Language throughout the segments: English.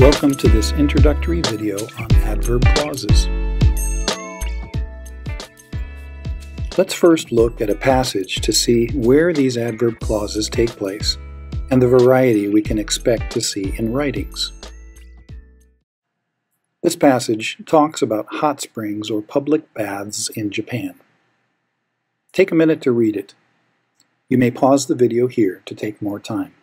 Welcome to this introductory video on adverb clauses. Let's first look at a passage to see where these adverb clauses take place and the variety we can expect to see in writings. This passage talks about hot springs or public baths in Japan. Take a minute to read it. You may pause the video here to take more time.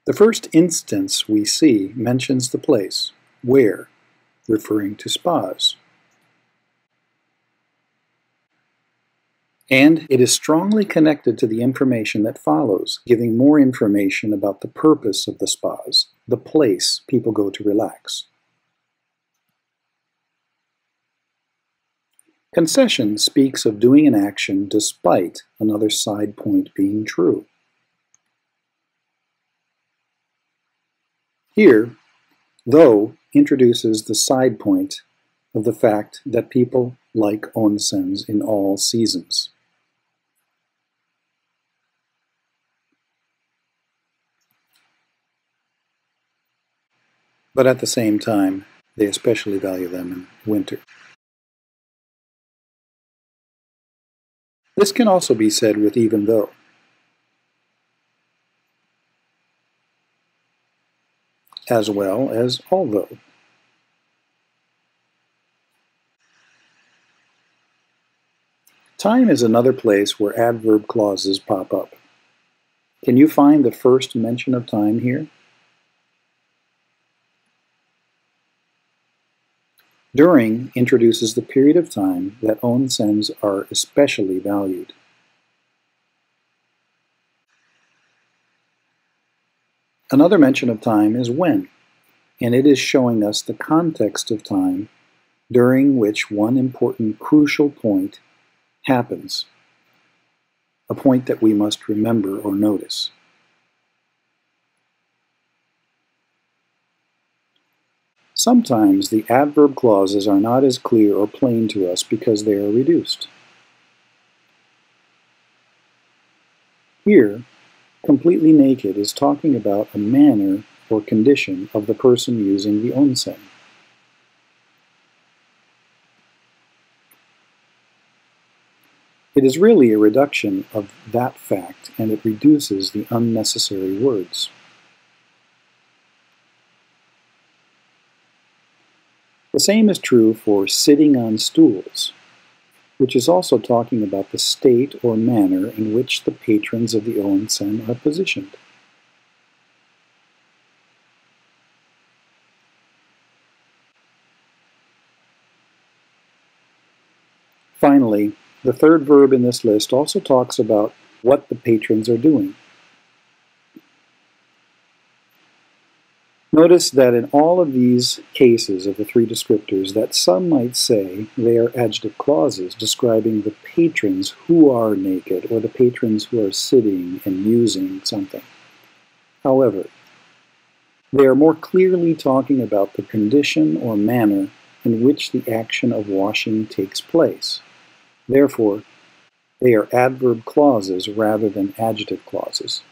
The first instance we see mentions the place, where, referring to spas. And it is strongly connected to the information that follows, giving more information about the purpose of the spas, the place people go to relax. Concession speaks of doing an action despite another side point being true. Here, though introduces the side point of the fact that people like onsens in all seasons. But at the same time, they especially value them in winter. This can also be said with even though. As well as although. Time is another place where adverb clauses pop up. Can you find the first mention of time here? During introduces the period of time that onsens are especially valued. Another mention of time is when, and it is showing us the context of time during which one important crucial point happens, a point that we must remember or notice. Sometimes the adverb clauses are not as clear or plain to us because they are reduced. Here, completely naked is talking about a manner or condition of the person using the onsen. It is really a reduction of that fact, and it reduces the unnecessary words. The same is true for sitting on stools, which is also talking about the state or manner in which the patrons of the onsen are positioned. Finally, the third verb in this list also talks about what the patrons are doing. Notice that in all of these cases of the three descriptors that some might say they are adjective clauses describing the patrons who are naked or the patrons who are sitting and using something. However, they are more clearly talking about the condition or manner in which the action of washing takes place. Therefore, they are adverb clauses rather than adjective clauses.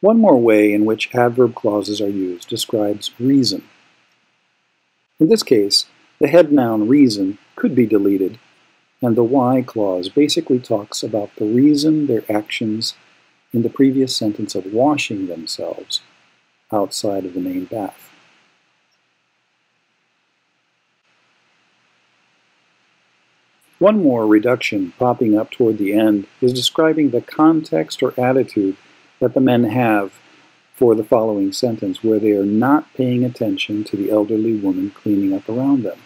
One more way in which adverb clauses are used describes reason. In this case, the head noun reason could be deleted, and the why clause basically talks about the reason their actions in the previous sentence of washing themselves outside of the main bath. One more reduction popping up toward the end is describing the context or attitude that the men have for the following sentence, where they are not paying attention to the elderly woman cleaning up around them.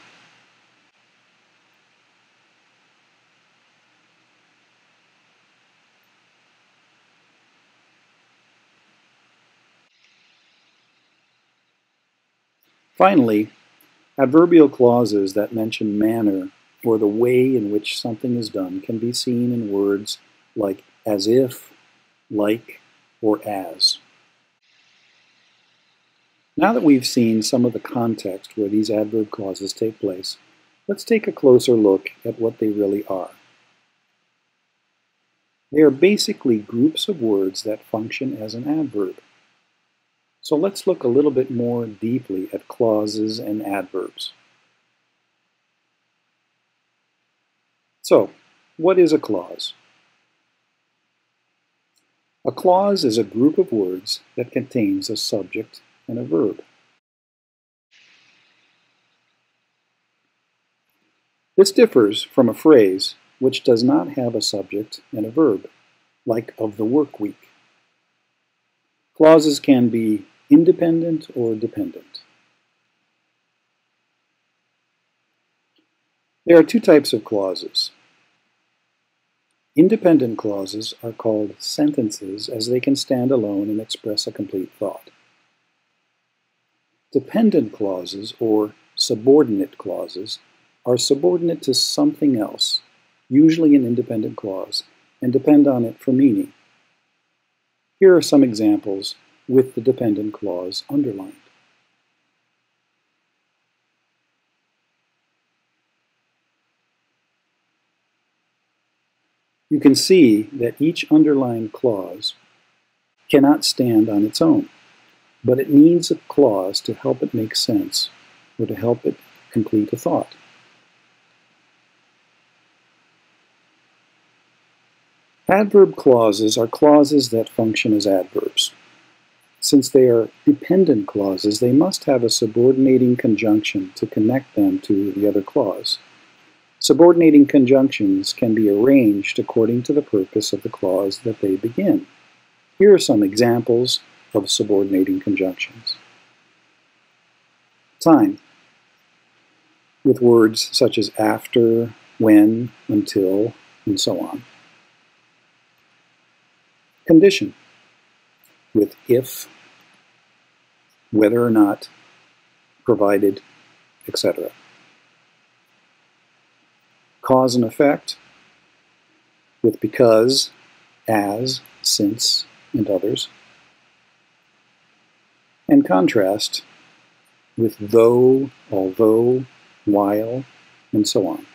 Finally, adverbial clauses that mention manner or the way in which something is done can be seen in words like as if, like, or as. Now that we've seen some of the context where these adverb clauses take place, let's take a closer look at what they really are. They are basically groups of words that function as an adverb. So let's look a little bit more deeply at clauses and adverbs. So, what is a clause? A clause is a group of words that contains a subject and a verb. This differs from a phrase which does not have a subject and a verb, like of the work week. Clauses can be independent or dependent. There are two types of clauses. Independent clauses are called sentences as they can stand alone and express a complete thought. Dependent clauses, or subordinate clauses, are subordinate to something else, usually an independent clause, and depend on it for meaning. Here are some examples with the dependent clause underlined. You can see that each underlined clause cannot stand on its own, but it needs a clause to help it make sense or to help it complete a thought. Adverb clauses are clauses that function as adverbs. Since they are dependent clauses, they must have a subordinating conjunction to connect them to the other clause. Subordinating conjunctions can be arranged according to the purpose of the clause that they begin. Here are some examples of subordinating conjunctions. Time, with words such as after, when, until, and so on. Condition, with if, whether or not, provided, etc. Cause and effect, with because, as, since, and others. And contrast, with though, although, while, and so on.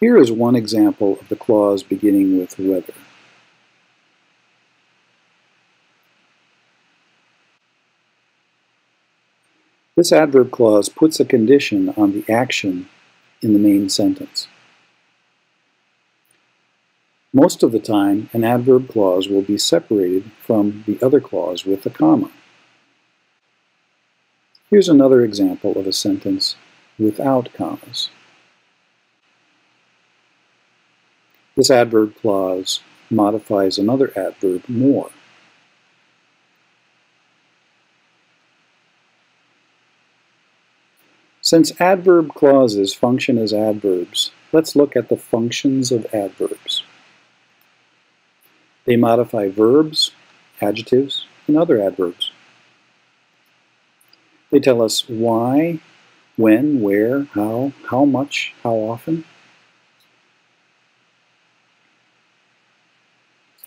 Here is one example of the clause beginning with whether. This adverb clause puts a condition on the action in the main sentence. Most of the time, an adverb clause will be separated from the other clause with a comma. Here's another example of a sentence without commas. This adverb clause modifies another adverb more. Since adverb clauses function as adverbs, let's look at the functions of adverbs. They modify verbs, adjectives, and other adverbs. They tell us why, when, where, how much, how often.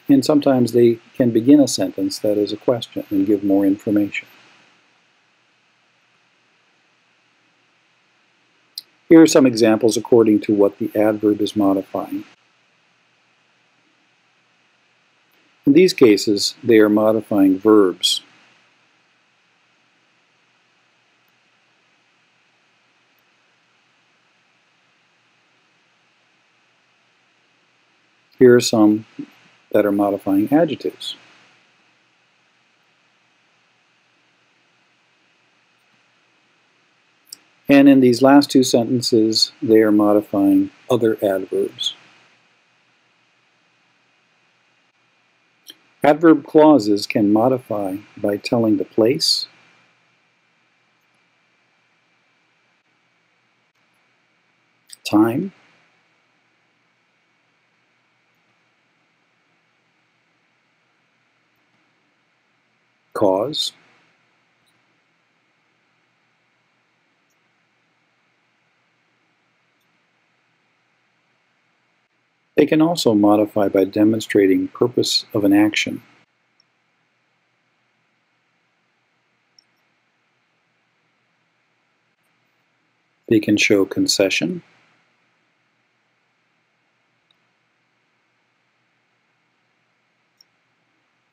And sometimes they can begin a sentence that is a question and give more information. Here are some examples according to what the adverb is modifying. In these cases, they are modifying verbs. Here are some that are modifying adjectives. And in these last two sentences, they are modifying other adverbs. Adverb clauses can modify by telling the place, time, cause, they can also modify by demonstrating purpose of an action. They can show concession,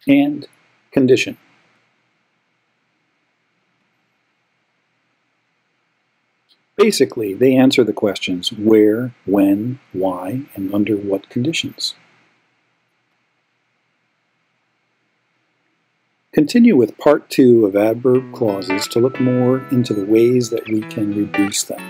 and condition. Basically, they answer the questions where, when, why, and under what conditions. Continue with part 2 of adverb clauses to look more into the ways that we can reduce them.